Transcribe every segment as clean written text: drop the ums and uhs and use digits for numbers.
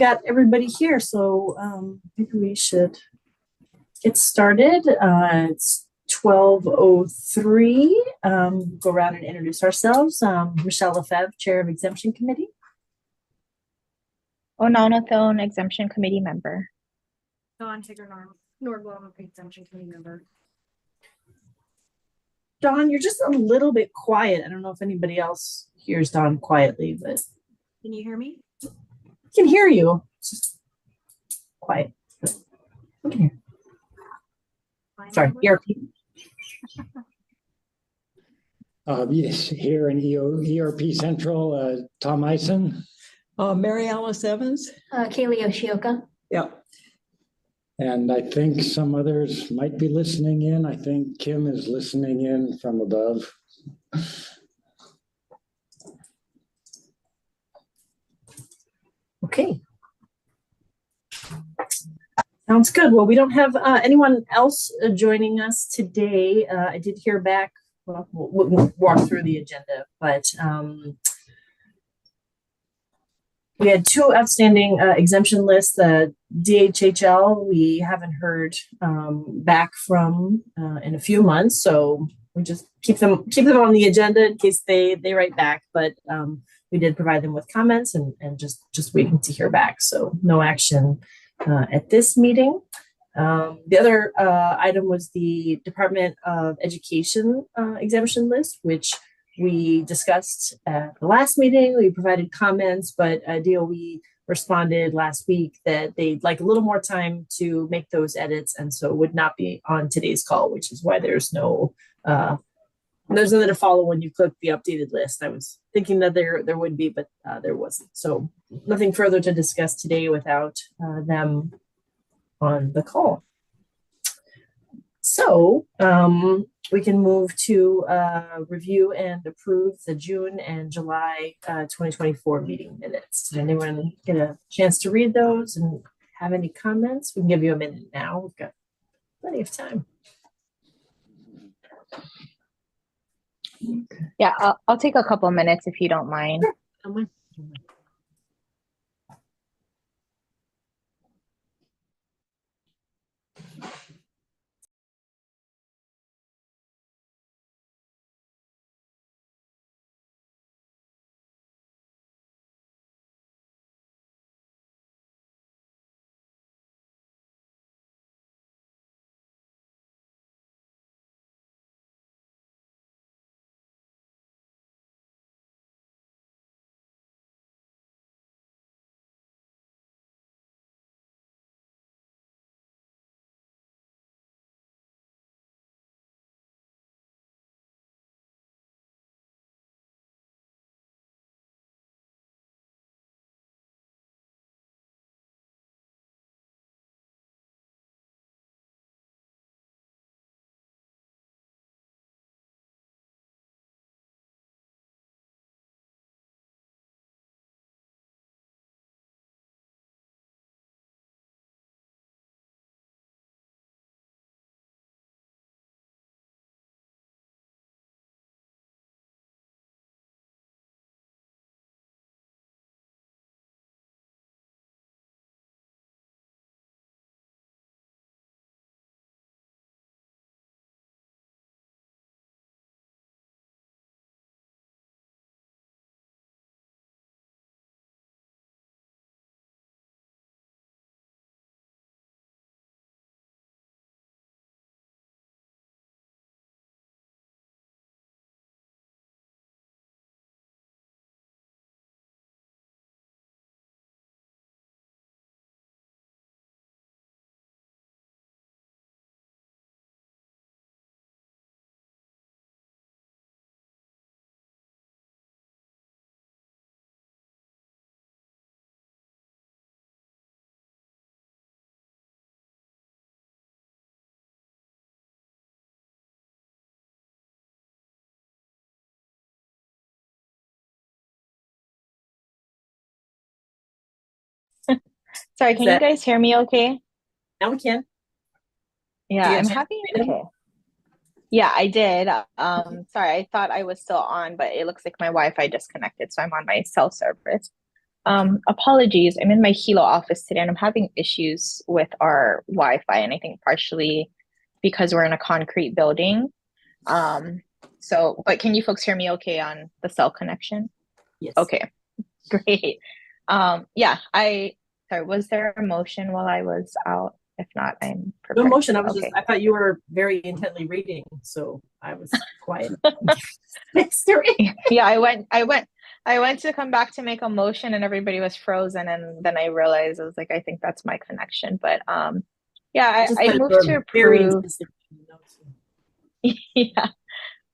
got everybody here, so maybe we should get started. It's 12:03. Go around and introduce ourselves. Michelle Lefebvre, Chair of Exemption Committee. Onaonathone, Exemption Committee member. Dawn Nordblom, Exemption Committee member. Dawn, you're just a little bit quiet. I don't know if anybody else hears Dawn quietly, but Can you hear me? I can hear you. It's just quiet. I can hear. Sorry, ERP. Yes, here in ERP Central, Tom Eisen. Mary Alice Evans. Kaylee Yoshioka. Yeah. And I think some others might be listening in. I think Kim is listening in from above. Okay. Sounds good. Well, we don't have anyone else joining us today. I did hear back. Well, we'll walk through the agenda, but we had two outstanding exemption lists. The DHHL, we haven't heard back from in a few months, so we just keep them on the agenda in case they write back. But we did provide them with comments and just waiting to hear back. So no action at this meeting. The other item was the Department of Education exemption list, which we discussed at the last meeting. We provided comments, but DOE responded last week that they'd like a little more time to make those edits, and so would not be on today's call, which is why there's nothing to follow when you click the updated list. I was thinking that there would be, but there wasn't. So nothing further to discuss today without them on the call. So we can move to review and approve the June and July 2024 meeting minutes. Did anyone get a chance to read those and have any comments? We can give you a minute now. We've got plenty of time. Yeah, I'll take a couple minutes if you don't mind. Sure. Sorry, can you guys hear me okay? Now we can. Yeah, I'm happy. Okay. Yeah, I did. Sorry, I thought I was still on, but it looks like my Wi-Fi disconnected, so I'm on my cell service. Apologies. I'm in my Hilo office today and I'm having issues with our Wi-Fi, and I think partially because we're in a concrete building. But can you folks hear me okay on the cell connection? Yes. Okay, great. Sorry, was there a motion while I was out? If not, I'm prepared. No motion. Okay. I thought you were very intently reading, so I was quiet. Next to read. Yeah, I went to come back to make a motion and everybody was frozen, and then I realized I was like, I think that's my connection. But I moved to approve. Yeah.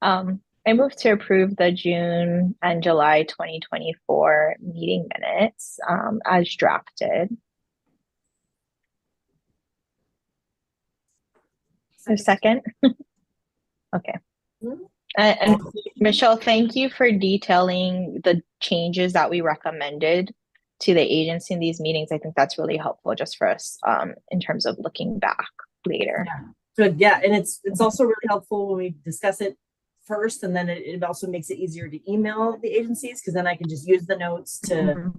I moved to approve the June and July 2024 meeting minutes as drafted. A second. Okay. And Michelle, thank you for detailing the changes that we recommended to the agency in these meetings. I think that's really helpful just for us in terms of looking back later. Yeah. Good. Yeah. And it's also really helpful when we discuss it first, and then it also makes it easier to email the agencies, because then I can just use the notes to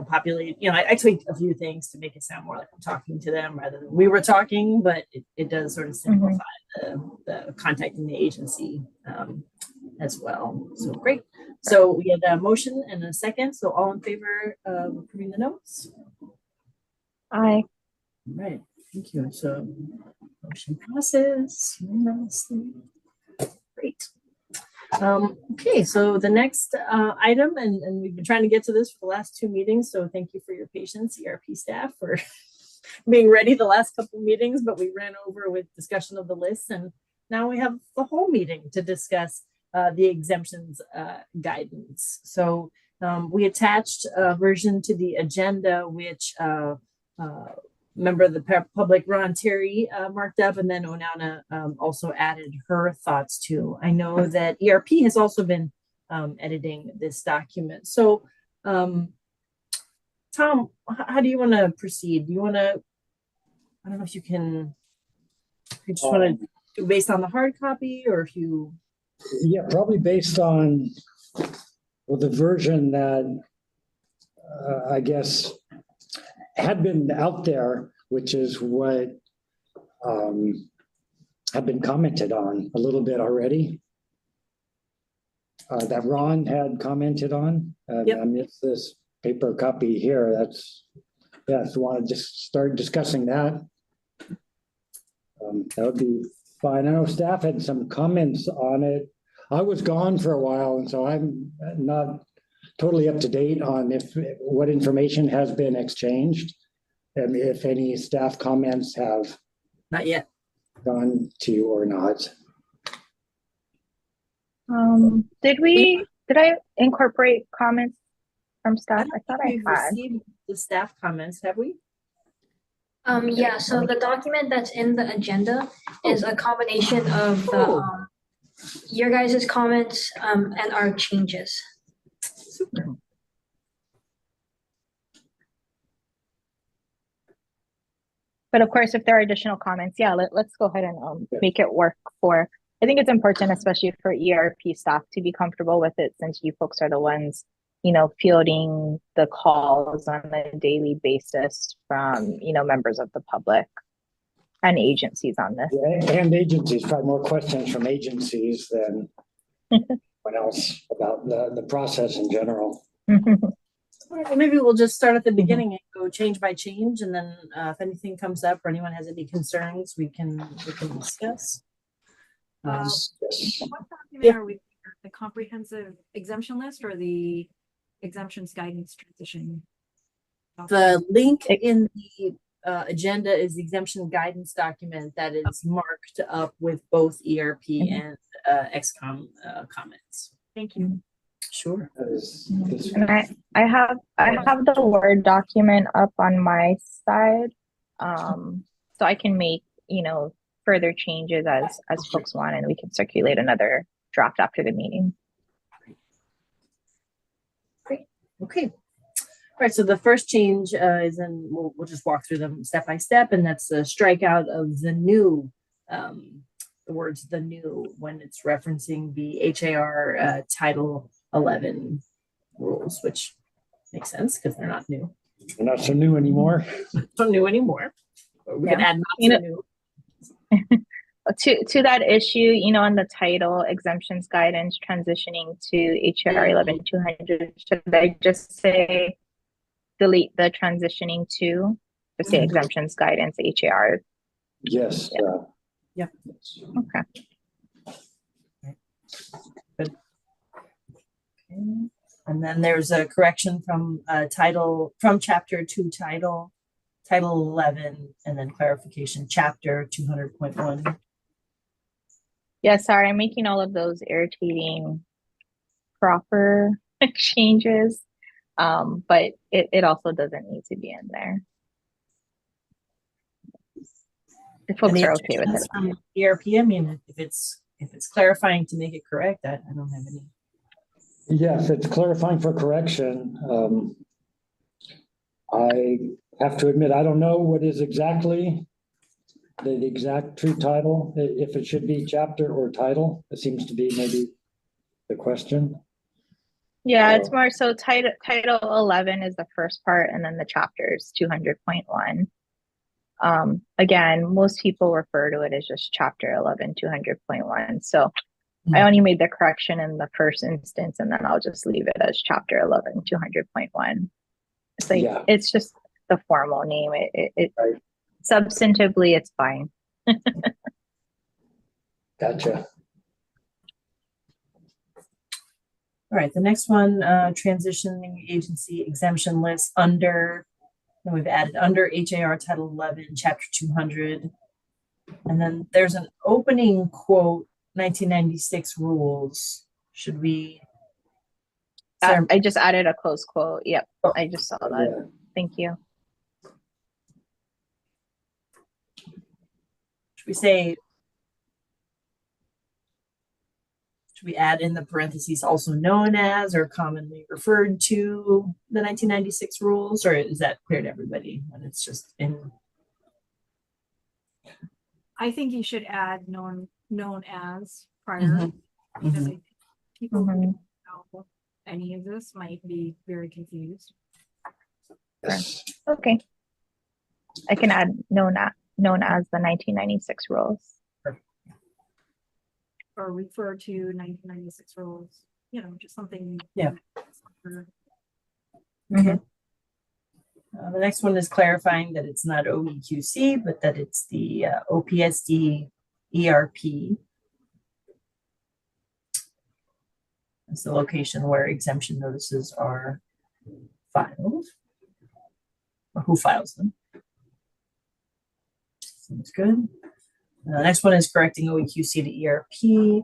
populate. I tweaked a few things to make it sound more like I'm talking to them rather than we were talking, but it does sort of simplify the contacting the agency as well. So great. So we had a motion and a second. So all in favor of approving the notes? Aye. All right. Thank you. So motion passes unanimously. Great. Okay, so the next item, and we've been trying to get to this for the last 2 meetings, so thank you for your patience, ERP staff, for being ready the last couple of meetings, but we ran over with discussion of the list, and now we have the whole meeting to discuss the exemptions guidance. So we attached a version to the agenda, which member of the public, Ron Terry, marked up, and then Onana also added her thoughts too. I know that ERP has also been editing this document. So, Tom, how do you want to proceed? Do you want to, I don't know if you can, you just want to do based on the hard copy, or if you... Yeah, probably based on the version that I guess had been out there, which is what had been commented on a little bit already. That Ron had commented on. Yep. I missed this paper copy here. That's, yeah, if you want to just start discussing that, that would be fine. I know staff had some comments on it. I was gone for a while, and so I'm not totally up to date on what information has been exchanged, and if any staff comments have Not yet. gone to you or not. Did I incorporate comments from staff? I thought I We've had. received the staff comments, have we? Yeah, so the document that's in the agenda is a combination of the, your guys' comments and our changes. Super. But of course, if there are additional comments, yeah, let's go ahead and make it work for, I think it's important, especially for ERP staff, to be comfortable with it, since you folks are the ones, fielding the calls on a daily basis from, members of the public and agencies on this. Yeah, and agencies, probably more questions from agencies than anyone else about the process in general. Well, maybe we'll just start at the beginning and go change by change, and then if anything comes up or anyone has any concerns, we can discuss. What document are we, the comprehensive exemption list or the exemptions guidance transition? The link in the agenda is the exemption guidance document that is marked up with both ERP and XCOM comments. Thank you. Sure. And I have the Word document up on my side, so I can make further changes as folks want, and we can circulate another draft after the meeting. Great. Okay. All right. So the first change is, and we'll just walk through them step by step, and that's the strikeout of the new. The words "the new" when it's referencing the HAR Title 11 rules, which Makes sense because they're not new. They're not so new anymore. Not new anymore. But we can Yeah. add not You so know- new. To that issue, on the title, exemptions guidance transitioning to HR 11200, should I just say delete the transitioning to, just say exemptions guidance HAR? Yes. Yeah. Okay. Good. Okay. And then there's a correction from chapter 2 title 11, and then clarification chapter 200.1. Yeah, sorry, I'm making all of those irritating proper changes. But it also doesn't need to be in there. If folks are okay with it. From ERP, I mean, if it's clarifying to make it correct, I don't have any. Yes, it's clarifying for correction. I have to admit, I don't know what is exactly the exact true title, if it should be chapter or title. It seems to be maybe the question. Yeah, it's more so title 11 is the first part, and then the chapter is 200.1. Again, most people refer to it as just chapter 11, 200.1. So I only made the correction in the first instance, and then I'll just leave it as chapter 11, 200.1. It's like, Yeah. It's just the formal name. It Right. Substantively, it's fine. Gotcha. All right, the next one, transitioning agency exemption list then we've added under HAR Title 11, Chapter 200. And then there's an opening quote, 1996 rules. Should we? I just added a close quote. Yep, Oh. I just saw that. Yeah. Thank you. Should we add in the parentheses also known as or commonly referred to the 1996 rules, or is that clear to everybody when it's just in? I think you should add known as prior. Mhm. Because I think people who Mhm. don't know any of this might be very confused. Yes. Okay. I can add known as the 1996 rules. Or refer to 1996 rules, just something. Yeah. Mhm. The next one is clarifying that it's not OEQC, but that it's the OPSD ERP. It's the location where exemption notices are filed, or who files them. Sounds good. The next one is correcting OEQC to ERP,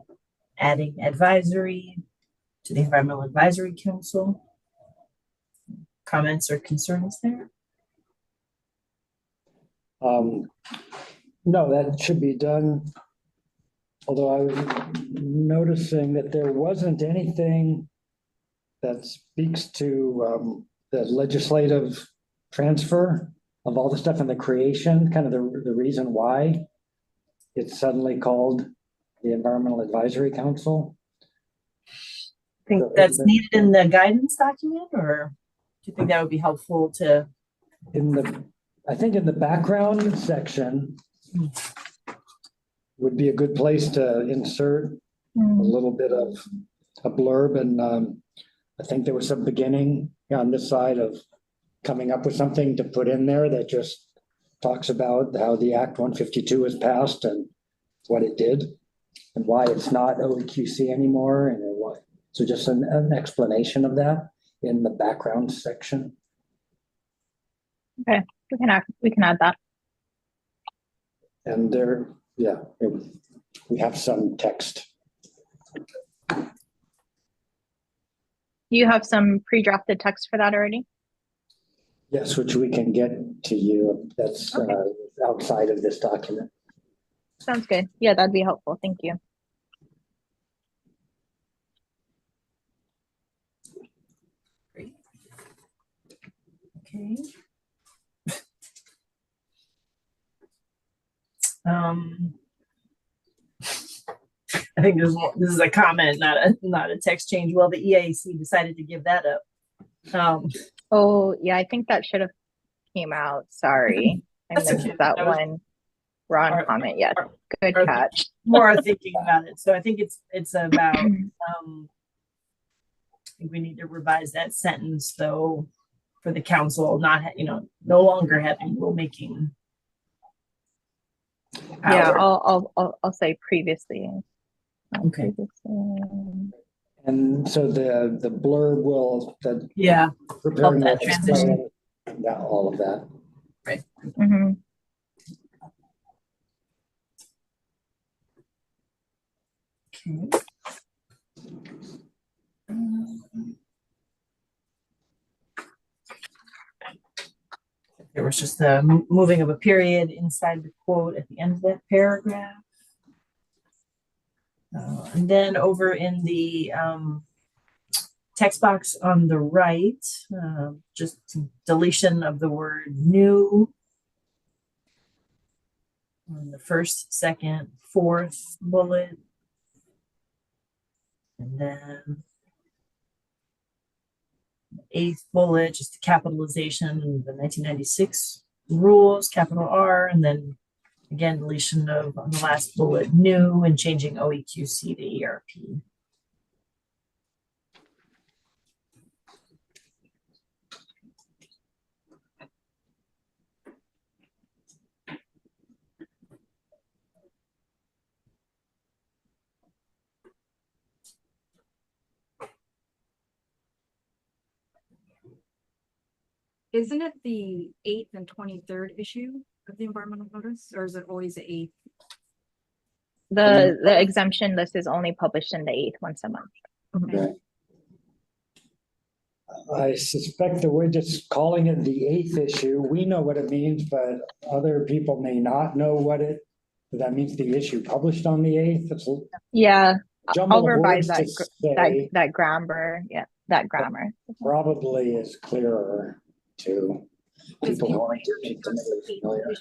adding advisory to the Environmental Advisory Council. Comments or concerns there? No, that should be done. Although I was noticing that there wasn't anything that speaks to the legislative transfer of all the stuff in the creation, kind of the reason why it's suddenly called the Environmental Advisory Council. I think that's needed in the guidance document, or do you think that would be helpful to? I think in the background section would be a good place to insert a little bit of a blurb. And I think there was some beginning on this side of coming up with something to put in there that just talks about how the Act 152 was passed and what it did and why it's not OEQC anymore and why. So just an explanation of that in the background section. Okay, we can add that. And we have some text. You have some pre-drafted text for that already? Yes, which we can get to you. That's Okay. Outside of this document. Sounds good. Yeah, that'd be helpful. Thank you. Great. Okay. I think this is a comment, not a text change. Well, the EAC decided to give that up. Oh, yeah, I think that should have came out. Sorry. I That's missed okay. that That was- one. Ron Our- comment. Yes. Good our- catch. More thinking about it. So I think it's about, I think we need to revise that sentence though for the council, not, no longer having rulemaking. Yeah, power. I'll say previously. Okay. Previously. And so the blurb will, the Yeah. preparing that will transition. explain that, all of that. Mhm. Okay. There was just the moving of a period inside the quote at the end of that paragraph. And then over in the text box on the right, just some deletion of the word new on the first, second, fourth bullet. And then eighth bullet, just the capitalization of the 1996 rules, capital R, and then again, deletion of on the last bullet, new, and changing OEQC to ERP. Isn't it the 8th and 23rd issue of the environmental notice, or is it always the 8th? The exemption list is only published in the 8th once a month. Okay. I suspect that we're just calling it the 8th issue. We know what it means, but other people may not know what that means. The issue published on the 8th. It's a Yeah, jumble I'll of revise words that to say. that grammar. Yeah, that grammar. Probably is clearer to people who aren't intimately familiar.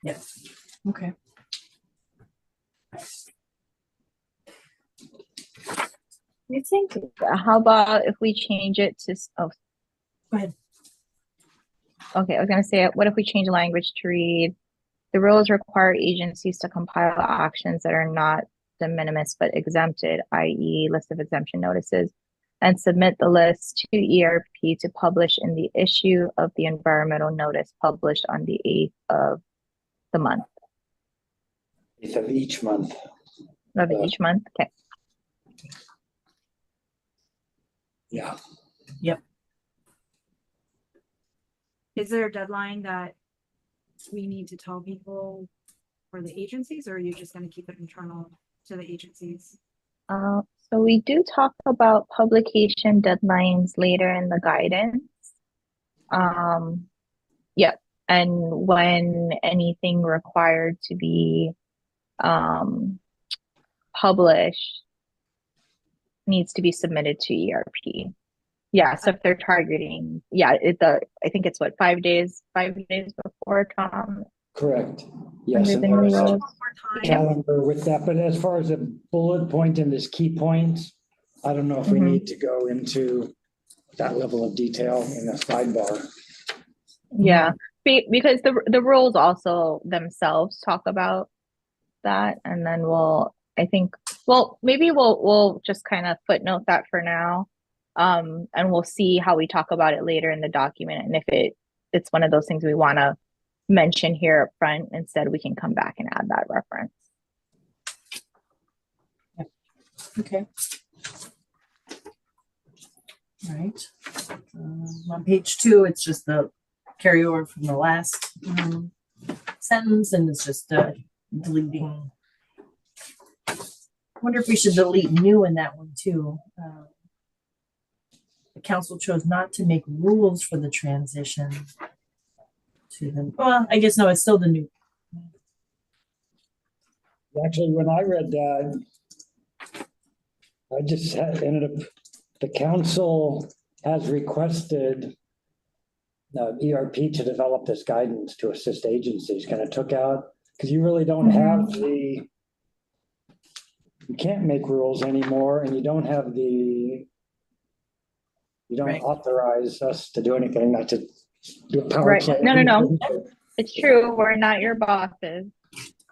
Yeah. Okay. You think? How about if we change it to? Oh, Go ahead. okay. I was gonna say, what if we change the language to read? The rules require agencies to compile actions that are not de minimis but exempted, i.e., list of exemption notices, and submit the list to ERP to publish in the issue of the environmental notice published on the 8th of the month. 8th of each month. Of each month. Okay. Yeah. Yep. Is there a deadline that we need to tell people for the agencies, or are you just going to keep it internal to the agencies? So we do talk about publication deadlines later in the guidance. Yeah, and when anything required to be published needs to be submitted to ERP. Yeah, so if they're targeting, I think it's what, 5 days before, Tom? Correct. Yes. Under And the new there's a rules. calendar with that, but as far as a bullet point and this key points, I don't know if we need to go into that level of detail in a sidebar. Yeah, because the rules also themselves talk about that, and then maybe we'll just kind of footnote that for now, and we'll see how we talk about it later in the document, and if it's one of those things we want to mention here up front, instead we can come back and add that reference. Okay. All right. On page 2, it's just the carryover from the last sentence, and it's just deleting. I wonder if we should delete new in that one too. The council chose not to make rules for the transition to them. Well, I guess no, it's still the new. Actually, when I read that, I just ended up, the council has requested ERP to develop this guidance to assist agencies kind of took out, because you really don't have you can't make rules anymore, and you don't have you don't Right. authorize us to do anything, not to do a power Right. play. No. It's true. We're not your bosses.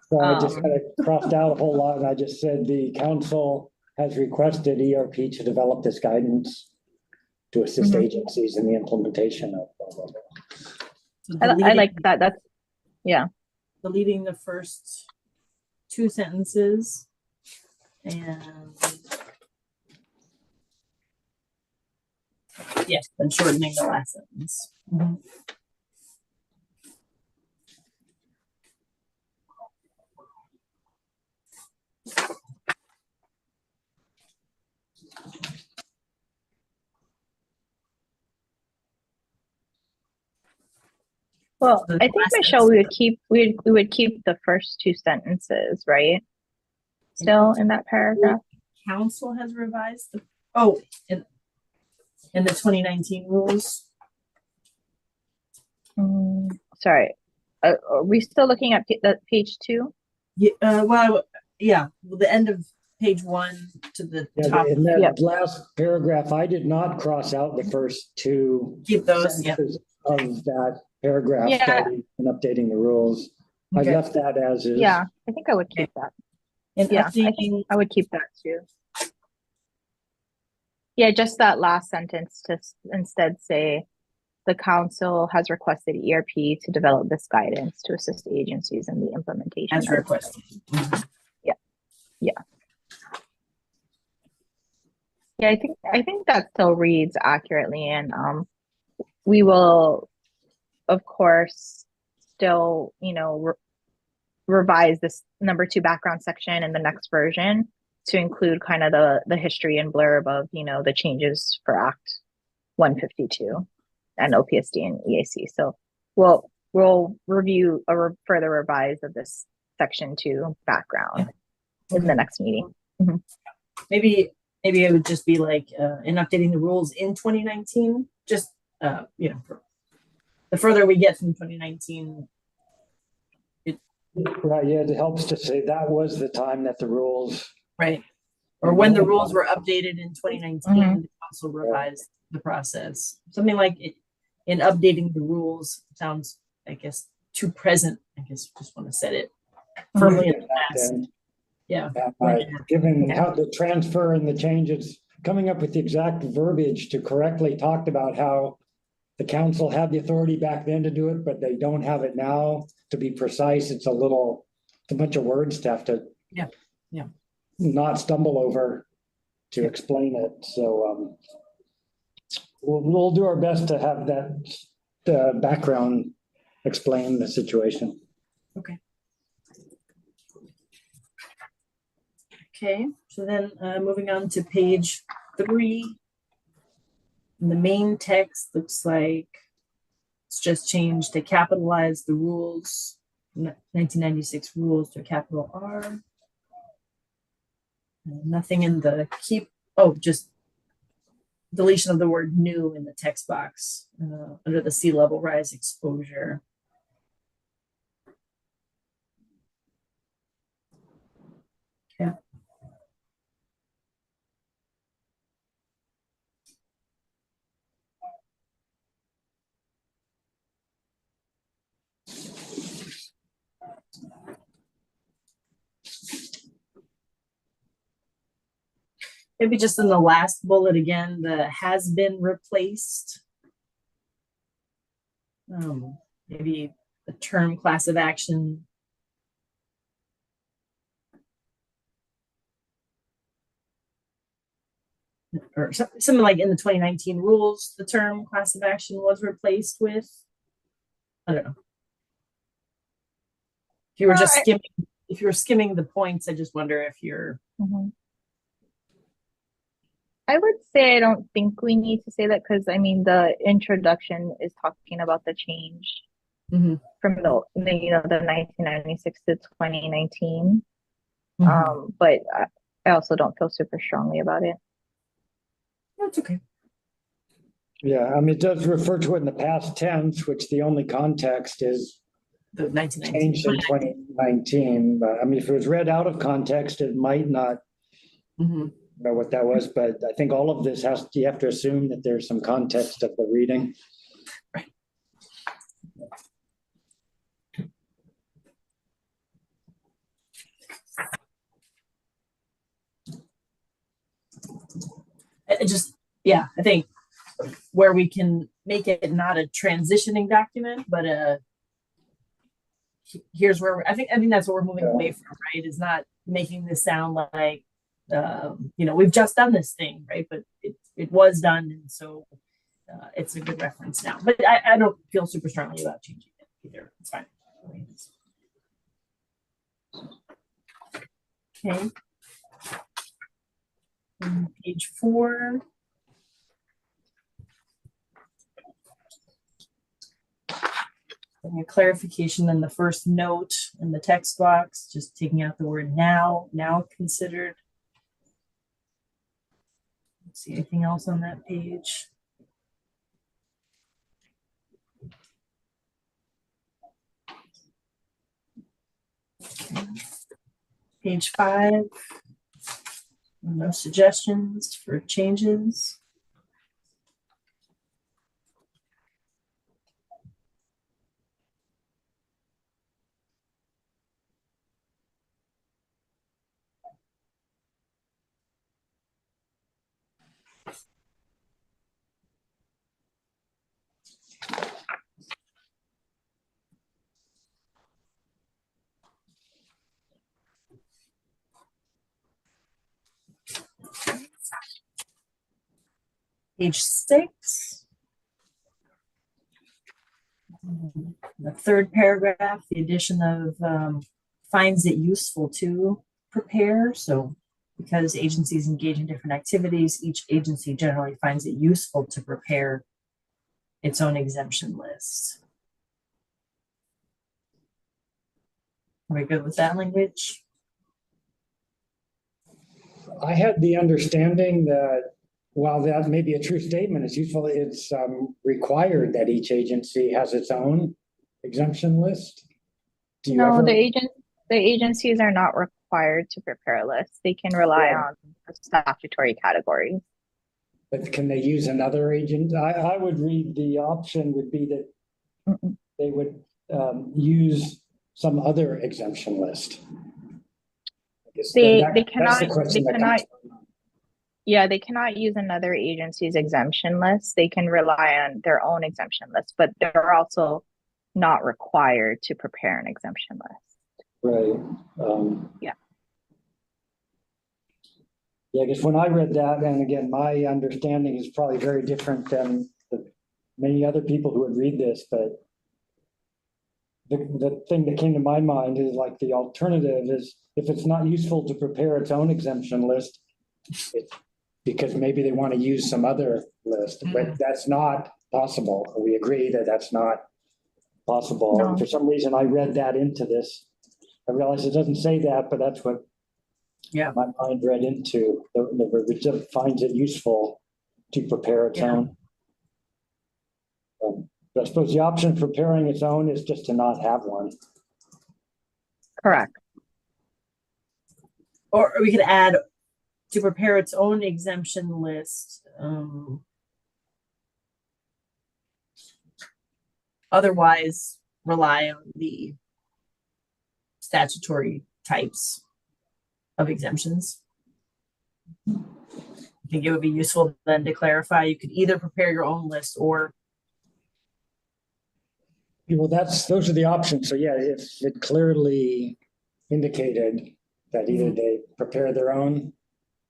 So I just kind of crossed out a whole lot, and I just said the council has requested ERP to develop this guidance to assist agencies in the implementation of blah, blah, blah. I like that. That's, yeah. Deleting the first two sentences and yes, and shortening the last sentence. Well, The I think, last Michelle, we would keep the first two sentences, right? Still in that paragraph. Council has revised in the 2019 rules. Sorry. Are we still looking at the page 2? Yeah, the end of page 1 to the top. In that last paragraph, I did not cross out the first two Keep those, sentences of that paragraph, Yeah. starting and updating the rules. Okay. I left that as is. Yeah, I think I would keep that. And Yeah, I updating, think I would keep that too. Yeah, just that last sentence to instead say, the council has requested ERP to develop this guidance to assist agencies in the implementation. as requested. Yeah, I think that still reads accurately, and we will, of course, still, revise this number 2 background section in the next version to include kind of the history and blurb of, the changes for Act 152 and OPSD and EAC. So we'll review a further revise of this section 2 background in the next meeting. Maybe it would just be like in updating the rules in 2019, just the further we get from 2019. Right, yeah, it helps to say that was the time that the rules. Right. Or when the rules were updated in 2019, the council revised the process. Something like it, in updating the rules sounds, I guess, too present. I guess just want to set it firmly in the past. Yeah. Given how the transfer and the changes, coming up with the exact verbiage to correctly talk about how the council had the authority back then to do it, but they don't have it now. To be precise, it's a bunch of words to have to not stumble over to explain it. So we'll do our best to have that background explain the situation. Okay. Okay, so then moving on to page 3. And the main text looks like it's just changed to capitalize the rules, 1996 rules to capital R. Nothing in the just deletion of the word new in the text box under the sea level rise exposure. Okay. Maybe just in the last bullet again, the has been replaced. Maybe the term class of action. Or something like in the 2019 rules, the term class of action was replaced with, I don't know. If you were just skimming the points, I just wonder if you're. I would say I don't think we need to say that, because the introduction is talking about the change from the 1996 to 2019. But I also don't feel super strongly about it. That's okay. Yeah, I mean, it does refer to it in the past tense, which the only context is The 1919. changed in 2019. But I mean, if it was read out of context, it might not Mhm. know what that was. But I think all of this you have to assume that there's some context of the reading. Right. It just, yeah, I think where we can make it not a transitioning document, but here's where I think that's what we're moving away from, right? Is not making this sound like we've just done this thing, right? But it was done, and so it's a good reference now. But I don't feel super strongly about changing it either. It's fine. Okay. Page 4. A clarification in the first note in the text box, just taking out the word now considered. Let's see anything else on that page. Okay. Page 5. No suggestions for changes. Page 6. The third paragraph, the addition of finds it useful to prepare. So because agencies engage in different activities, each agency generally finds it useful to prepare its own exemption list. Are we good with that language? I had the understanding that while that may be a true statement, it's useful, it's required that each agency has its own exemption list. Do you No, ever? the agencies are not required to prepare a list. They can rely on the statutory categories. But can they use another agent? I would read the option would be that they would use some other exemption list. They That's the cannot question that comes to mind. Yeah, they cannot use another agency's exemption list. They can rely on their own exemption list, but they're also not required to prepare an exemption list. Right. Yeah. Yeah, I guess when I read that, and again, my understanding is probably very different than the many other people who would read this, but the thing that came to my mind is like the alternative is if it's not useful to prepare its own exemption list, it's because maybe they want to use some other list, but that's not possible. We agree that that's not possible. No. And for some reason, I read that into this. I realized it doesn't say that, but that's what my mind read into. The verb finds it useful to prepare its own. But I suppose the option for preparing its own is just to not have one. Correct. Or we could add to prepare its own exemption list. Otherwise, rely on the statutory types of exemptions. I think it would be useful then to clarify. You could either prepare your own list or. Well, those are the options. So yeah, if it clearly indicated that either they prepare their own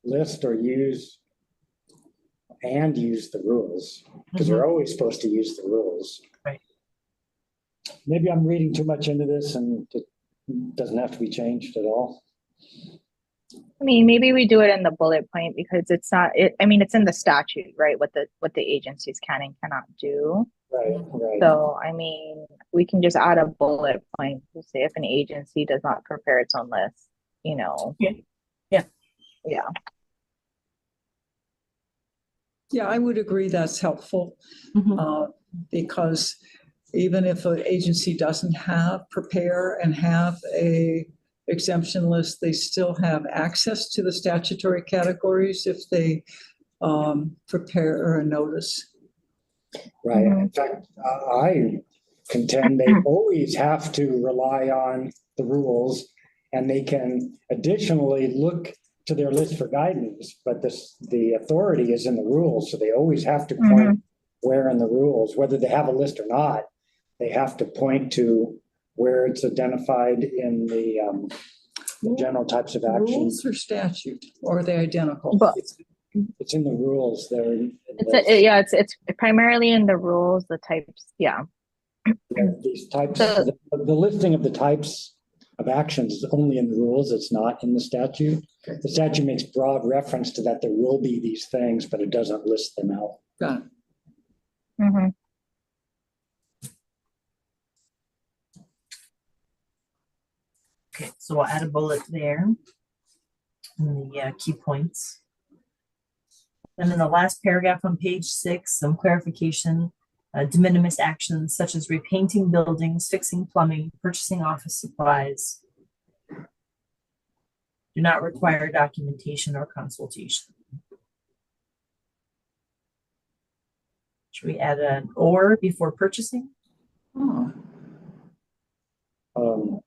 list or use the rules, because they're always supposed to use the rules. Right. Maybe I'm reading too much into this and it doesn't have to be changed at all. I mean, maybe we do it in the bullet point because it's not. I mean, it's in the statute, right? What the agencies can and cannot do. Right. So, I mean, we can just add a bullet point to say if an agency does not prepare its own list, Yeah. Yeah. Yeah, I would agree that's helpful, Mhm. because even if an agency doesn't prepare and have a exemption list, they still have access to the statutory categories if they prepare a notice. Right. Mhm. In fact, I contend they always have to rely on the rules, and they can additionally look to their list for guidance, but the authority is in the rules, so they always have to point where in the rules, whether they have a list or not, they have to point to where it's identified in the general types of actions. Rules or statute, or are they identical? But It's in the rules there. it's primarily in the rules, the types. Yeah. These types, So the listing of the types of actions is only in the rules. It's not in the statute. The statute makes broad reference to that there will be these things, but it doesn't list them out. Got it. mhm. Okay, so we'll add a bullet there. And the key points. And then the last paragraph on page 6, some clarification. De minimis actions such as repainting buildings, fixing plumbing, purchasing office supplies do not require documentation or consultation. Should we add an or before purchasing? Oh, Um,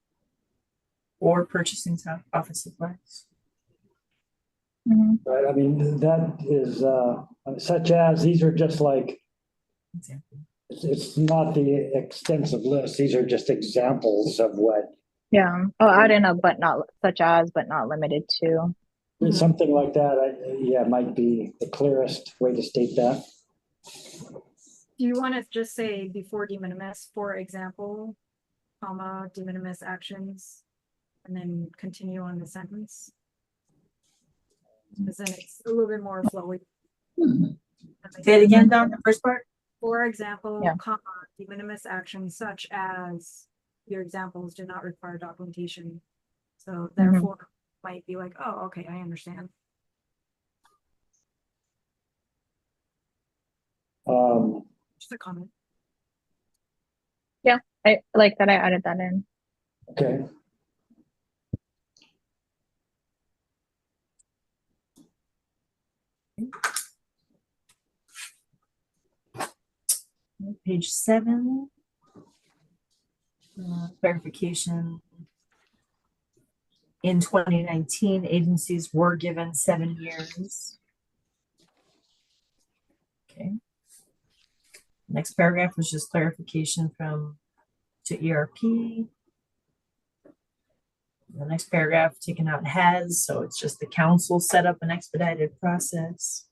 Or purchasing office supplies? Mhm. Right, I mean, that is, such as, these are just like, Example. it's not the extensive list. These are just examples of what, Yeah. Oh, add in a but not such as, but not limited to. something like that, might be the clearest way to state that. Do you want to just say before de minimis, for example, comma, de minimis actions, and then continue on the sentence? Because then it's a little bit more flowy. Say it again, Don, the first part? For example, Yeah. comma, de minimis actions such as your examples do not require documentation. So therefore might be like, oh, okay, I understand. Just a comment. I like that I added that in. Okay. Page 7. Clarification. In 2019, agencies were given 7 years. Okay. Next paragraph was just clarification to ERP. The next paragraph taken out has, so it's just the council set up an expedited process.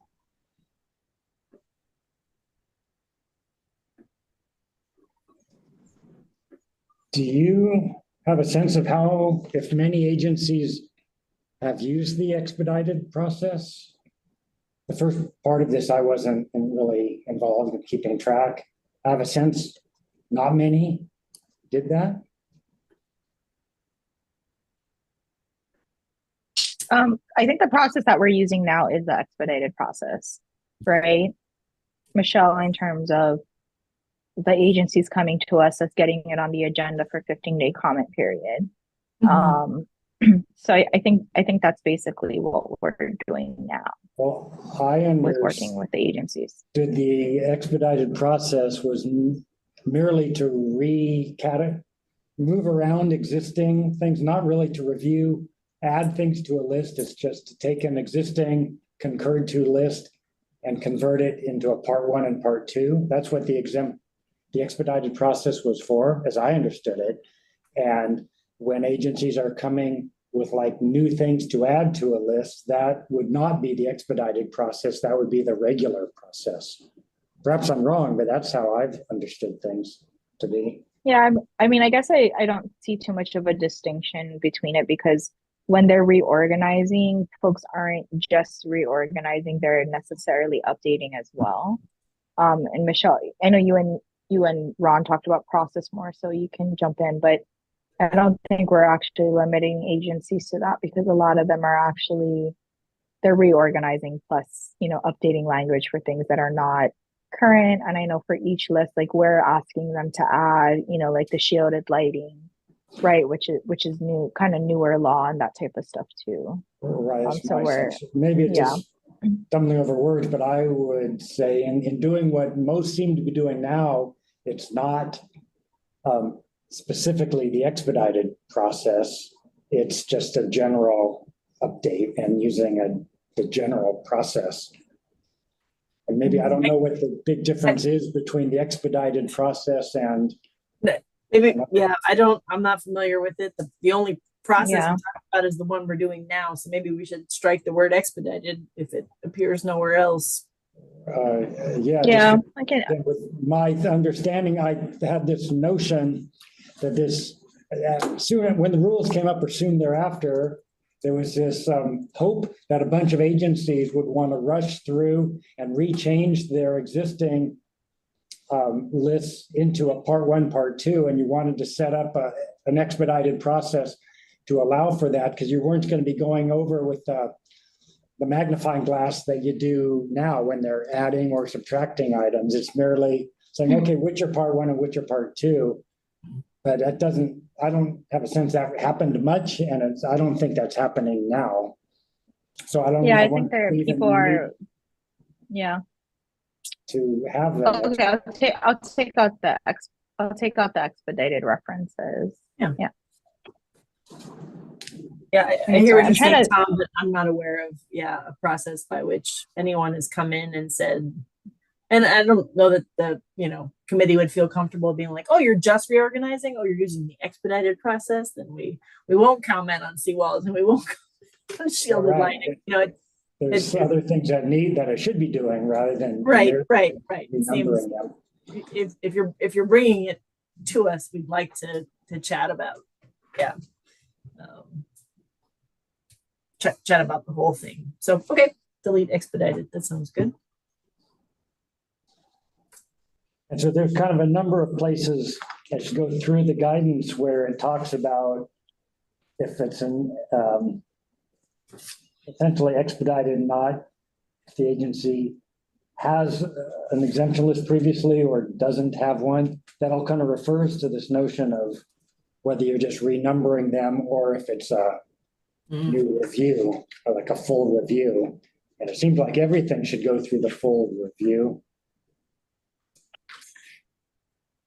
Do you have a sense of how, if many agencies have used the expedited process? The first part of this, I wasn't really involved in keeping track. I have a sense not many did that. I think the process that we're using now is the expedited process, right? Michelle, in terms of the agencies coming to us, that's getting it on the agenda for 15-day comment period. So I think that's basically what we're doing now Well, I with working with the agencies. the expedited process was merely to move around existing things, not really to review, add things to a list. It's just to take an existing concurred to list and convert it into a part 1 and part 2. That's what the expedited process was for, as I understood it. And when agencies are coming with like new things to add to a list, that would not be the expedited process. That would be the regular process. Perhaps I'm wrong, but that's how I've understood things to be. Yeah, I mean, I guess I don't see too much of a distinction between it, because when they're reorganizing, folks aren't just reorganizing, they're necessarily updating as well. And Michelle, I know you and Ron talked about process more, so you can jump in, but I don't think we're actually limiting agencies to that, because a lot of them are actually they're reorganizing plus, updating language for things that are not current. And I know for each list, like we're asking them to add, like the shielded lighting, right, which is new, kind of newer law and that type of stuff too. Right, that's So my we're, sense. Maybe it's yeah. just stumbling over words, but I would say in doing what most seem to be doing now, it's not specifically the expedited process. It's just a general update and using the general process. And maybe I don't know what the big difference is between the expedited process and. Maybe, yeah, I'm not familiar with it. The only process Yeah. we talk about is the one we're doing now. So maybe we should strike the word expedited if it appears nowhere else. Yeah, I can. With my understanding, I had this notion that soon when the rules came up or soon thereafter, there was this hope that a bunch of agencies would want to rush through and rechange their existing lists into a part 1, part 2, and you wanted to set up an expedited process to allow for that because you weren't going to be going over with the magnifying glass that you do now when they're adding or subtracting items. It's merely saying, okay, which are part 1 and which are part 2. But I don't have a sense that happened much, and I don't think that's happening now. So I don't. Yeah, I think people are. Yeah. To have that. Okay, I'll take out the expedited references. Yeah. Yeah. Yeah, I hear what you're saying, Tom, but I'm not aware of a process by which anyone has come in and said, and I don't know that the committee would feel comfortable being like, oh, you're just reorganizing, oh, you're using the expedited process, then we won't comment on seawalls and we won't comment on shielded lighting. There's other things that I should be doing rather than right. It seems if you're bringing it to us, we'd like to chat about chat about the whole thing. So okay, delete expedited. That sounds good. And so there's kind of a number of places as you go through the guidance where it talks about if it's an essentially expedited, not if the agency has an exemption list previously or doesn't have one. That all kind of refers to this notion of whether you're just renumbering them or if it's a new review or like a full review. And it seems like everything should go through the full review.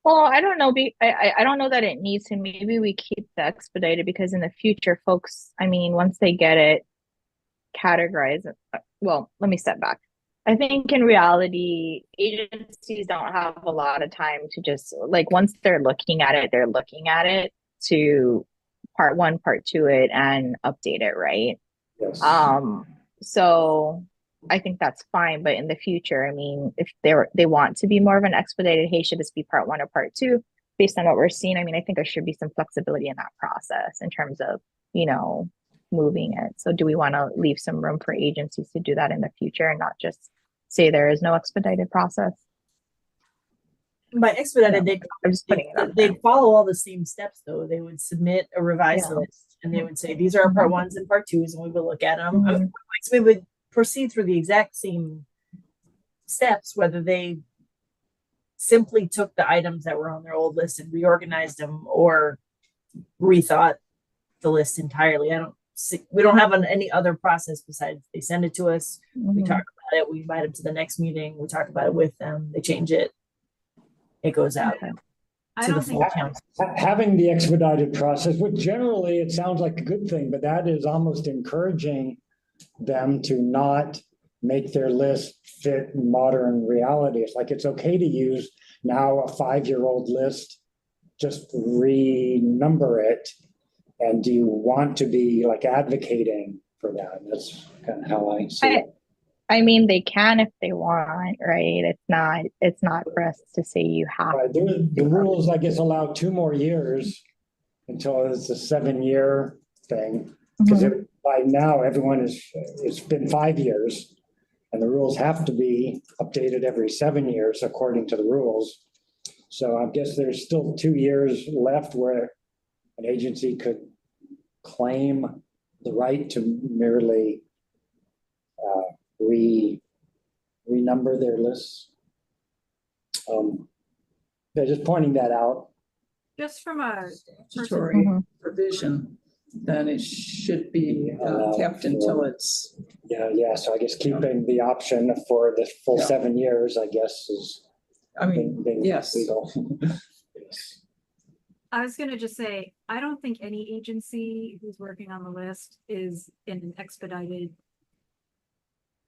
Well, I don't know. I don't know that it needs to. Maybe we keep the expedited because in the future, folks, once they get it categorized, well, let me step back. I think in reality, agencies don't have a lot of time to just once they're looking at it to part 1, part 2 it and update it, right? Yes. So I think that's fine, but in the future, if they want to be more of an expedited, hey, should this be part 1 or part 2? Based on what we're seeing, I think there should be some flexibility in that process in terms of, moving it. So do we want to leave some room for agencies to do that in the future and not just say there is no expedited process? By expedited, they'd follow all the same steps though. They would submit a revised list and they would say, these are our part 1s and part 2s, and we would look at them. We would proceed through the exact same steps, whether they simply took the items that were on their old list and reorganized them or rethought the list entirely. We don't have any other process besides they send it to us. We talk about it. We invite them to the next meeting. We talk about it with them. They change it. It goes out to the full council. Having the expedited process, which generally it sounds like a good thing, but that is almost encouraging them to not make their list fit modern reality. It's like it's okay to use now a 5-year-old list, just renumber it. And do you want to be advocating for that? That's kind of how I see it. They can if they want, right? It's not for us to say you have to. The rules, I guess, allow 2 more years until it's a 7-year thing. Because by now everyone it's been 5 years and the rules have to be updated every 7 years according to the rules. So I guess there's still 2 years left where an agency could claim the right to merely renumber their lists. They're just pointing that out. Just from a Statutory Mhm. provision, then it should be kept until it's, Yeah, so I guess keeping the option for the full Yeah. 7 years, I guess, is. I mean, yes. Legal. Yes. I was gonna just say, I don't think any agency who's working on the list is in an expedited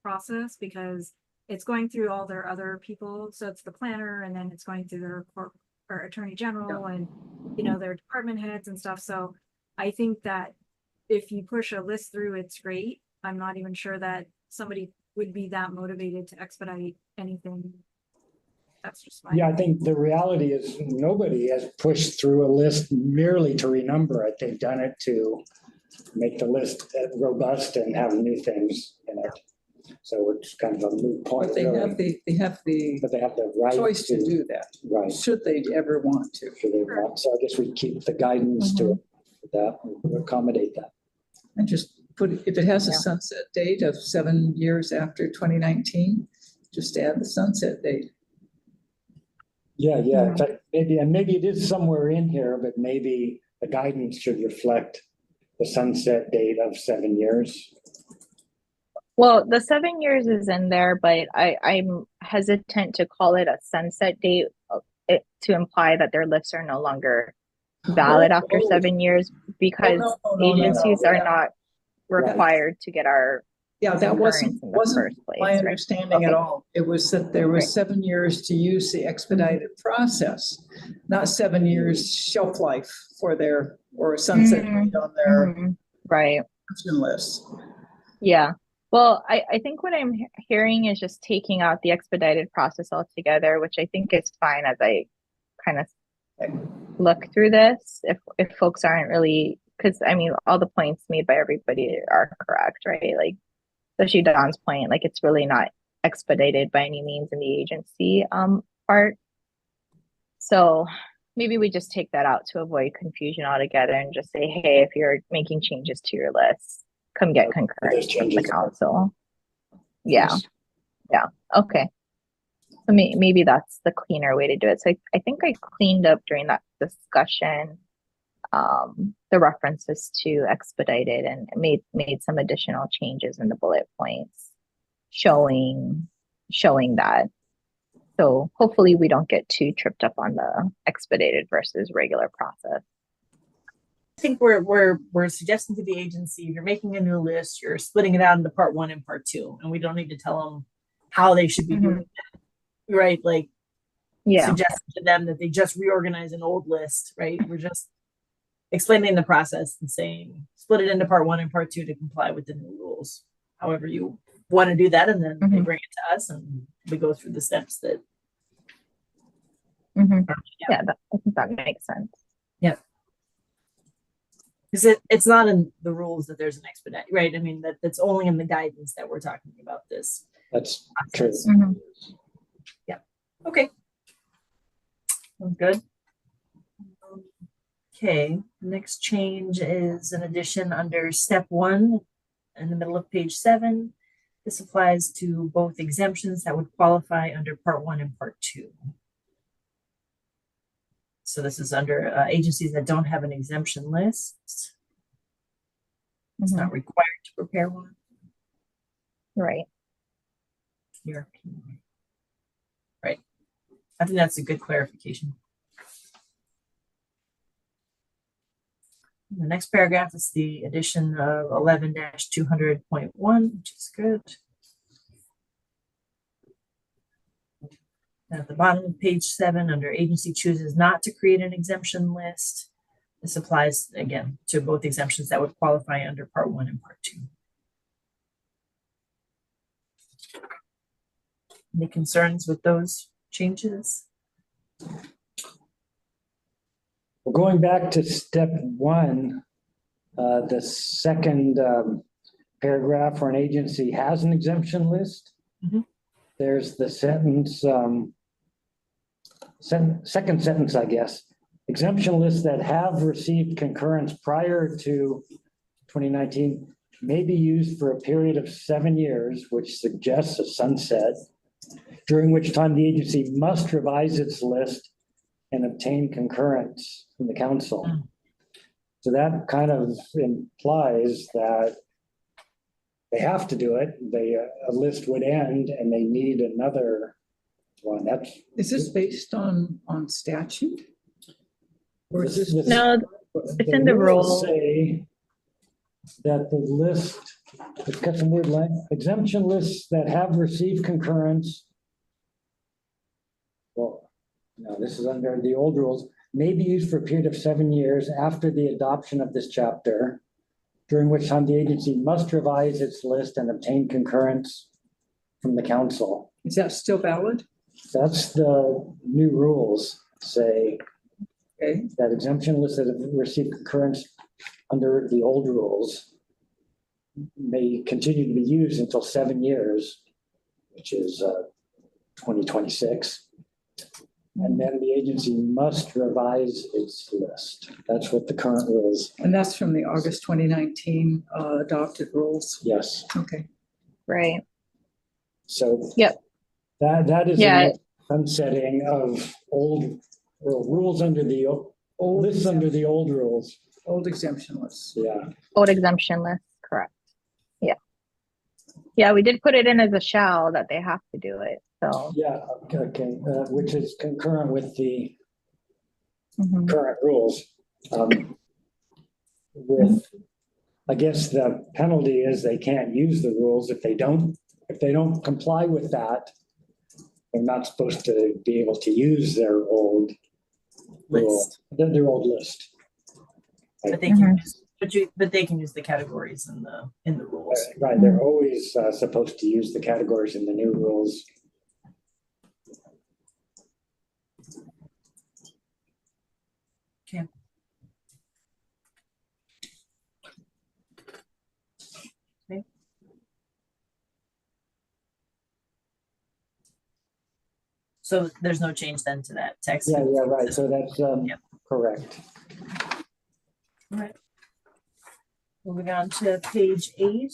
process because it's going through all their other people. So it's the planner and then it's going through their court or attorney general and, you know, their department heads and stuff. So I think that if you push a list through, it's great. I'm not even sure that somebody would be that motivated to expedite anything. That's just my. Yeah, I think the reality is nobody has pushed through a list merely to renumber it. They've done it to make the list robust and have new things in it. So it's kind of a moot point. but they have really. the But they have the right choice to do that, Right. should they ever want to. Should they want. So I guess we keep the guidance to that, and accommodate that. And just put, if it has a Yeah. sunset date of 7 years after 2019, just add the sunset date. Yeah. In fact, maybe it is somewhere in here, but maybe the guidance should reflect the sunset date of 7 years. Well, the 7 years is in there, but I'm hesitant to call it a sunset date to imply that their lists are no longer valid after 7 years because no, agencies are yeah. not required to get our Yeah, that wasn't concurrence in the first place, my right? understanding at Okay. all. It was that there was 7 years to use the expedited process, not 7 years shelf life for their, or a sunset date on their Mhm. Right. option list. Yeah. Well, I think what I'm hearing is just taking out the expedited process altogether, which I think is fine as I kind of look through this. If folks aren't really, because I mean, all the points made by everybody are correct, right? Like, especially Don's point, like it's really not expedited by any means in the agency part. So maybe we just take that out to avoid confusion altogether and just say, hey, if you're making changes to your list, come get concurrence from the council. Yeah. Okay. So maybe that's the cleaner way to do it. So I think I cleaned up during that discussion the references to expedited and made some additional changes in the bullet points showing that. So hopefully we don't get too tripped up on the expedited versus regular process. I think we're suggesting to the agency, if you're making a new list, you're splitting it out into part 1 and part 2, and we don't need to tell them how they should be doing that, right? Like, suggesting to them that they just reorganize an old list, right? We're just explaining the process and saying, split it into part 1 and part 2 to comply with the new rules. However you want to do that, and then they bring it to us, and we go through the steps that. Yeah, I think that makes sense. Yeah. Because it's not in the rules that there's an expedite, right? I mean, that's only in the guidance that we're talking about this. That's true. Yeah. Okay. Sounds good. Okay. Next change is an addition under step 1 in the middle of page 7. This applies to both exemptions that would qualify under part 1 and part 2. So this is under agencies that don't have an exemption list. It's not required to prepare one. Right. Right. I think that's a good clarification. The next paragraph is the addition of 11-200.1, which is good. At the bottom of page 7, under agency chooses not to create an exemption list. This applies again to both exemptions that would qualify under part 1 and part 2. Any concerns with those changes? Well, going back to step 1, the second paragraph where an agency has an exemption list, there's the sentence, second sentence, I guess. Exemption lists that have received concurrence prior to 2019 may be used for a period of 7 years, which suggests a sunset, during which time the agency must revise its list and obtain concurrence from the council. So that kind of implies that they have to do it. A list would end and they need another one. Is this based on statute? Or is this? No, it's in the rules rule. say that the list, it's got some weird language, exemption lists that have received concurrence. Well, no, this is under the old rules, may be used for a period of 7 years after the adoption of this chapter, during which time the agency must revise its list and obtain concurrence from the council. Is that still valid? That's the new rules say Okay, that exemption lists that have received concurrence under the old rules may continue to be used until 7 years, which is 2026. And then the agency must revise its list. That's what the current rules. and that's from the August 2019 adopted rules. Yes. Okay. Right. So. Yep. That is Yeah. a sunsetting of old rules under the Old, lists under the old rules. old exemption lists. Yeah. Old exemption list, correct. Yeah. Yeah, we did put it in as a shall that they have to do it, so. Yeah. Okay. Which is concurrent with the Mhm. current rules. With, I guess the penalty is they can't use the rules if they don't comply with that. They're not supposed to be able to use their old List. their old list. But they can use, but they can use the categories in the rules. Right, they're always supposed to use the categories in the new rules. Okay. Okay. So there's no change then to that text? Yeah, right, so that's Yep. correct. All right. Moving on to page 8.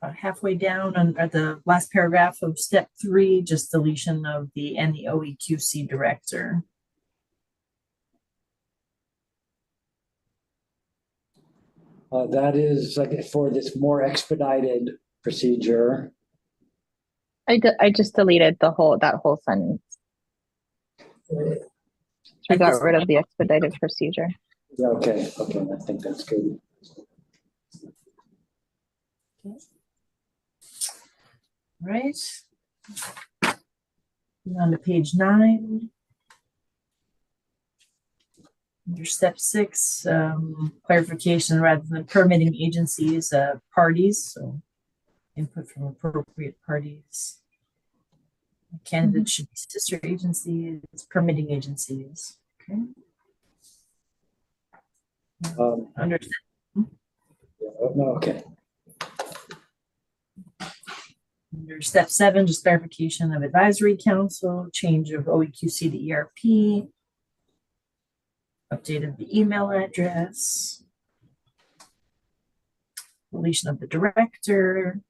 About halfway down at the last paragraph of step 3, just deletion of the OEQC director. That is like for this more expedited procedure. I just deleted that whole sentence. We got rid of the expedited procedure. Yeah, okay, I think that's good. Right. On to page 9. Under step 6, clarification rather than permitting agencies, parties, so input from appropriate parties. Candidates should be sister agencies, permitting agencies. Okay. Under Okay. Under step 7, just clarification of advisory council, change of OEQC to ERP, update of the email address, deletion of the director,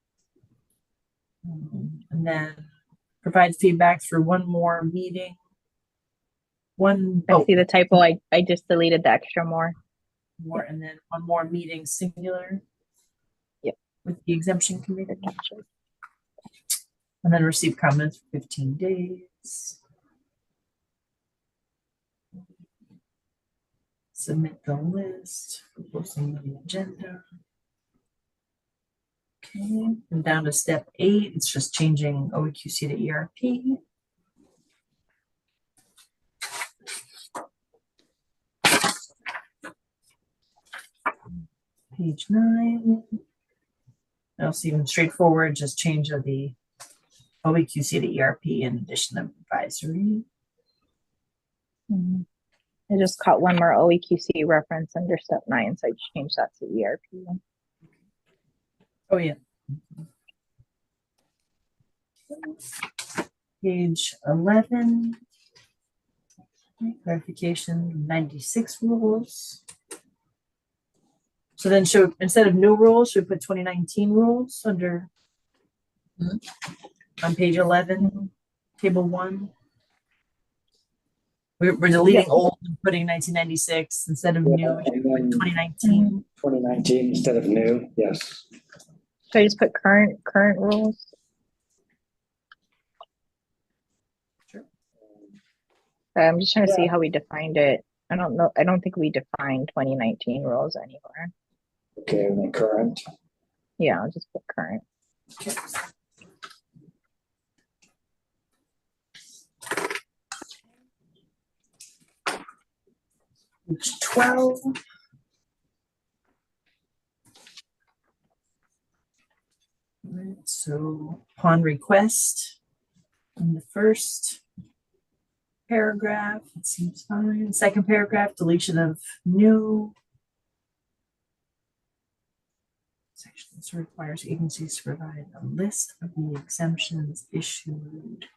and then provide feedback through one more meeting. I see the typo. I just deleted the extra more. More, and then one more meeting singular. Yep. With the exemption committee. Gotcha. And then receive comments for 15 days. Submit the list for posting the agenda. Okay, and down to step 8, it's just changing OEQC to ERP. Page 9. Also even straightforward, just change of the OEQC to ERP in addition of advisory. I just caught one more OEQC reference under step 9, so I changed that to ERP. Oh, yeah. Page 11. Clarification, 96 rules. So then should, instead of new rules, should we put 2019 rules under on page 11, table 1? We're deleting old and putting 1996 instead of new, we should put 2019. 2019 instead of new, yes. Should I just put current rules? Sure. I'm just trying to see how we defined it. I don't know. I don't think we defined 2019 rules anywhere. Okay, and then current. Yeah, I'll just put current. Okay. Page 12. Right, so upon request in the first paragraph, it seems fine. Second paragraph, deletion of new. Section this requires agencies to provide a list of the exemptions issued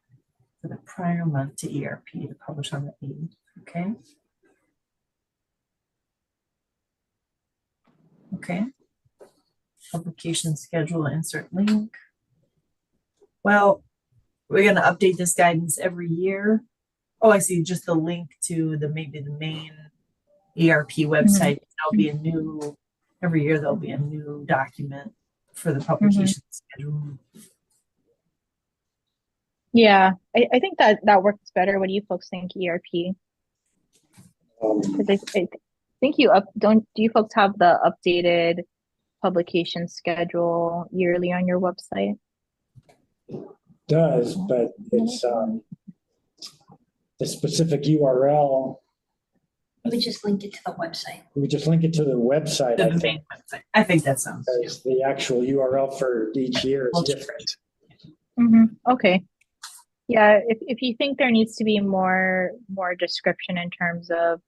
for the prior month to ERP to publish on the 8th. Okay. Okay. Publication schedule, insert link. Well, we're going to update this guidance every year. Oh, I see. Just the link to the maybe the main ERP website. There'll be a new, every year there'll be a new document for the publication schedule. Yeah, I think that works better. What do you folks think, ERP? Because I think do you folks have the updated publication schedule yearly on your website? Does, but it's the specific URL. We just link it to the website. We just link it to the website. To the main website. I think that sounds good. Because the actual URL for each year is different. Okay. Yeah, if you think there needs to be more description in terms of,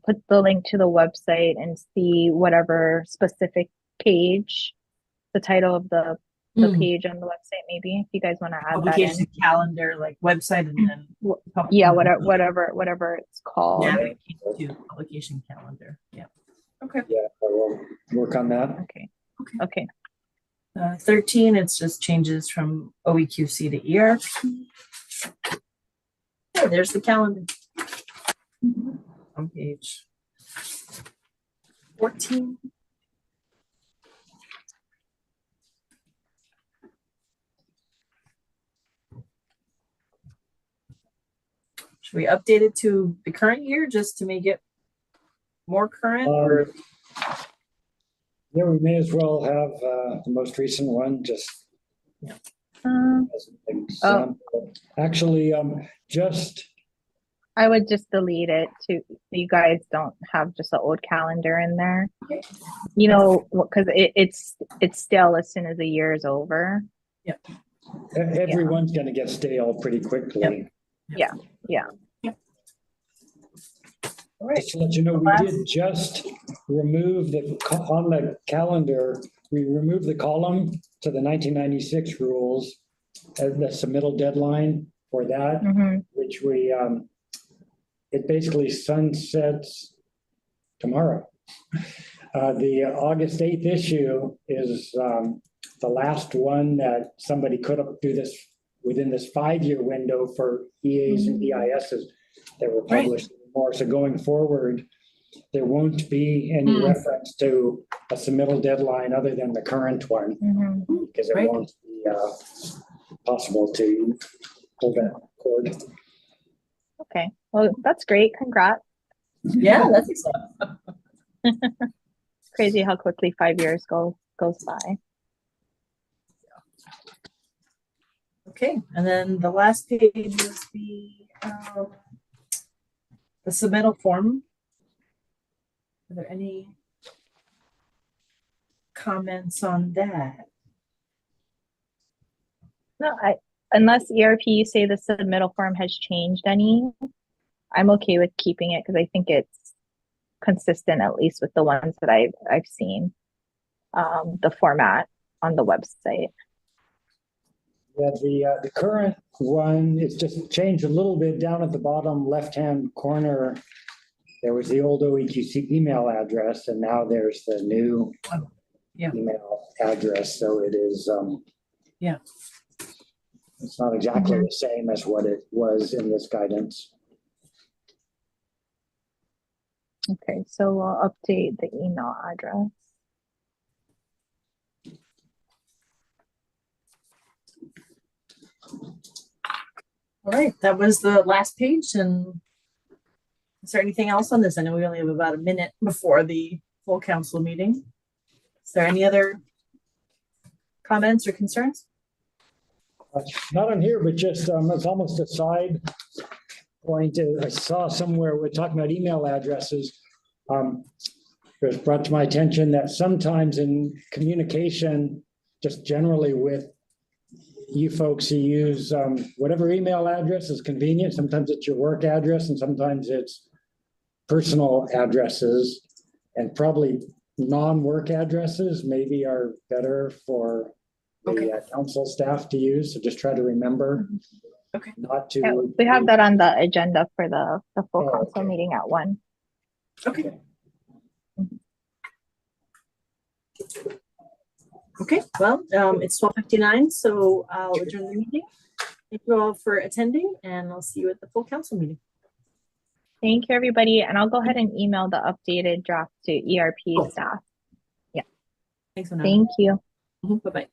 put the link to the website and see whatever specific page, the title of the page on the website, maybe, if you guys want to add Publication that in. Calendar, like website, and then Yeah, whatever it's called. navigate to publication calendar. Yeah. Okay. Yeah, I will work on that. Okay. 13, it's just changes from OEQC to ERP. Hey, there's the calendar. On page 14. Should we update it to the current year just to make it more current? Or Yeah, we may as well have the most recent one, just as an example. Actually, just I would just delete it to, you guys don't have just an old calendar in there. Because it's stale as soon as the year is over. Yep. Everyone's going to get stale pretty quickly. Yeah. all right. Just to let you know, we did just remove on the calendar, we removed the column to the 1996 rules as the submittal deadline for that, which we, it basically sunsets tomorrow. The August 8th issue is the last one that somebody could do this within this 5-year window for EAs and EISs that were published anymore. So going forward, there won't be any reference to a submittal deadline other than the current one, because it won't be possible to pull that cord. Okay. Well, that's great. Congrats. Yeah, that's exciting. Crazy how quickly 5 years goes by. Okay, and then the last page is the submittal form. Are there any comments on that? No, unless ERP, you say the submittal form has changed any, I'm okay with keeping it because I think it's consistent, at least with the ones that I've seen, the format on the website. Yeah, the current one, it's just changed a little bit down at the bottom left-hand corner. There was the old OEQC email address, and now there's the new Yeah. email address, so it is, Yeah. it's not exactly the same as what it was in this guidance. Okay, so we'll update the email address. All right, that was the last page. And is there anything else on this? I know we only have about a minute before the full council meeting. Is there any other comments or concerns? Not on here, but just, it's almost a side point. I saw somewhere we're talking about email addresses. It was brought to my attention that sometimes in communication, just generally with you folks who use whatever email address is convenient, sometimes it's your work address and sometimes it's personal addresses, and probably non-work addresses maybe are better for the council staff to use. So just try to remember not to. Yeah, we have that on the agenda for the full Oh, council okay. meeting at 1. Okay. Okay, well, it's 12:59, so I'll adjourn the meeting. Thank you all for attending, and I'll see you at the full council meeting. Thank you, everybody. And I'll go ahead and email the updated draft to ERP staff. Thanks, Anand. Thank you. Bye-bye.